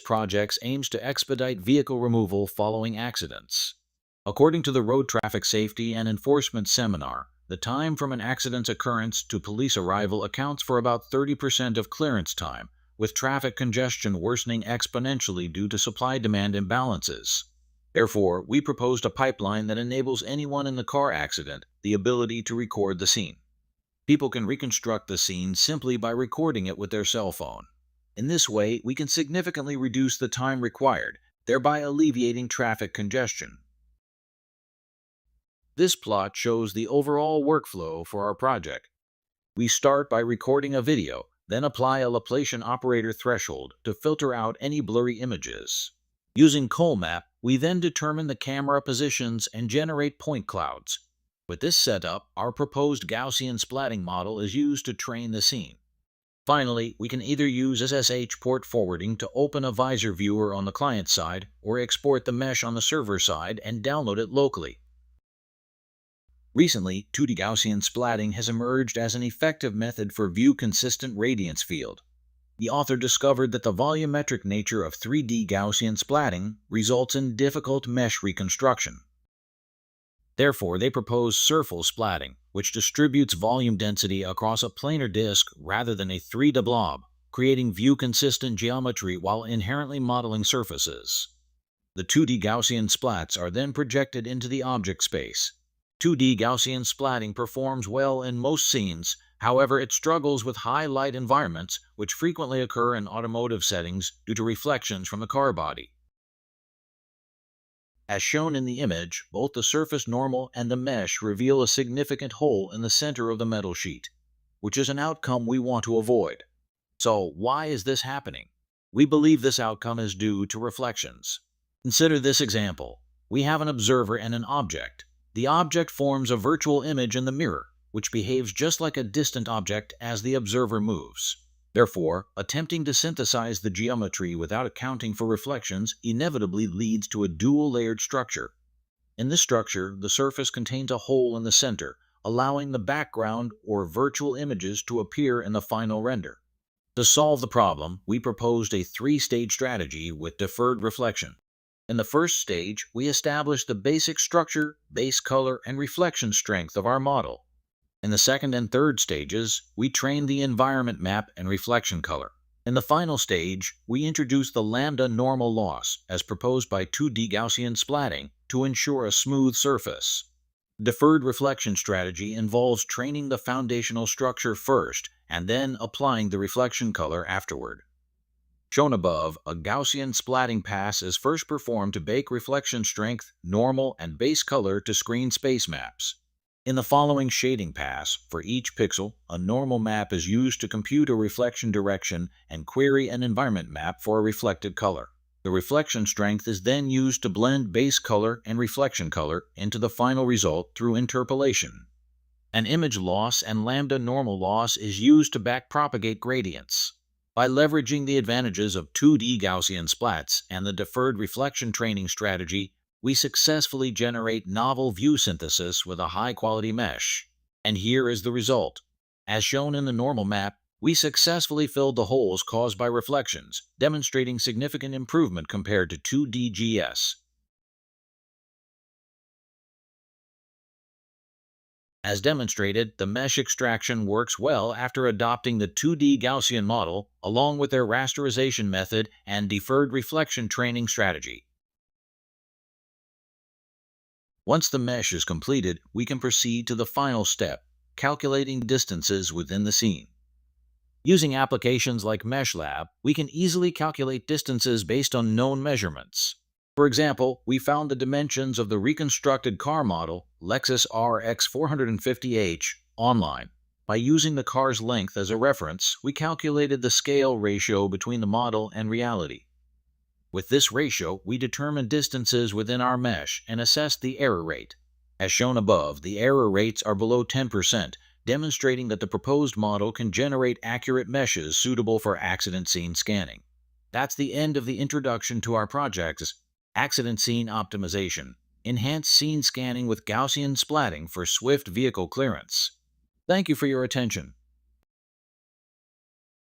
project aims to expedite vehicle removal following accidents. According to the Road Traffic Safety and Enforcement Seminar, the time from an accident's occurrence to police arrival accounts for about 30% of clearance time, with traffic congestion worsening exponentially due to supply-demand imbalances. Therefore, we proposed a pipeline that enables anyone in the car accident the ability to record the scene. People can reconstruct the scene simply by recording it with their cell phone. In this way, we can significantly reduce the time required, thereby alleviating traffic congestion. This plot shows the overall workflow for our project. We start by recording a video, then apply a Laplacian operator threshold to filter out any blurry images. Using Colmap, we then determine the camera positions and generate point clouds. With this setup, our proposed Gaussian splatting model is used to train the scene. Finally, we can either use SSH port forwarding to open a visor viewer on the client side or export the mesh on the server side and download it locally. Recently, 2D Gaussian splatting has emerged as an effective method for view-consistent radiance field. The author discovered that the volumetric nature of 3D Gaussian splatting results in difficult mesh reconstruction. Therefore, they propose surface splatting, which distributes volume density across a planar disk rather than a 3D blob, creating view-consistent geometry while inherently modeling surfaces. The 2D Gaussian splats are then projected into the object space. 2D Gaussian splatting performs well in most scenes, however it struggles with high light environments, which frequently occur in automotive settings due to reflections from the car body. As shown in the image, both the surface normal and the mesh reveal a significant hole in the center of the metal sheet, which is an outcome we want to avoid. So, why is this happening? We believe this outcome is due to reflections. Consider this example. We have an observer and an object. The object forms a virtual image in the mirror, which behaves just like a distant object as the observer moves. Therefore, attempting to synthesize the geometry without accounting for reflections inevitably leads to a dual-layered structure. In this structure, the surface contains a hole in the center, allowing the background or virtual images to appear in the final render. To solve the problem, we proposed a three-stage strategy with deferred reflection. In the first stage, we established the basic structure, base color, and reflection strength of our model. In the second and third stages, we trained the environment map and reflection color. In the final stage, we introduced the lambda normal loss, as proposed by 2D Gaussian splatting, to ensure a smooth surface. Deferred reflection strategy involves training the foundational structure first, and then applying the reflection color afterward. Shown above, a Gaussian splatting pass is first performed to bake reflection strength, normal, and base color to screen space maps. In the following shading pass, for each pixel, a normal map is used to compute a reflection direction and query an environment map for a reflected color. The reflection strength is then used to blend base color and reflection color into the final result through interpolation. An image loss and lambda normal loss is used to backpropagate gradients. By leveraging the advantages of 2D Gaussian splats and the deferred reflection training strategy, we successfully generate novel view synthesis with a high-quality mesh. And here is the result. As shown in the normal map, we successfully filled the holes caused by reflections, demonstrating significant improvement compared to 2D GS. As demonstrated, the mesh extraction works well after adopting the 2D Gaussian model, along with their rasterization method and deferred reflection training strategy. Once the mesh is completed, we can proceed to the final step, calculating distances within the scene. Using applications like MeshLab, we can easily calculate distances based on known measurements. For example, we found the dimensions of the reconstructed car model, Lexus RX 450h, online. By using the car's length as a reference, we calculated the scale ratio between the model and reality. With this ratio, we determined distances within our mesh and assessed the error rate. As shown above, the error rates are below 10%, demonstrating that the proposed model can generate accurate meshes suitable for accident scene scanning. That's the end of the introduction to our projects. Accident Scene Optimization. Enhanced scene scanning with Gaussian splatting for swift vehicle clearance. Thank you for your attention.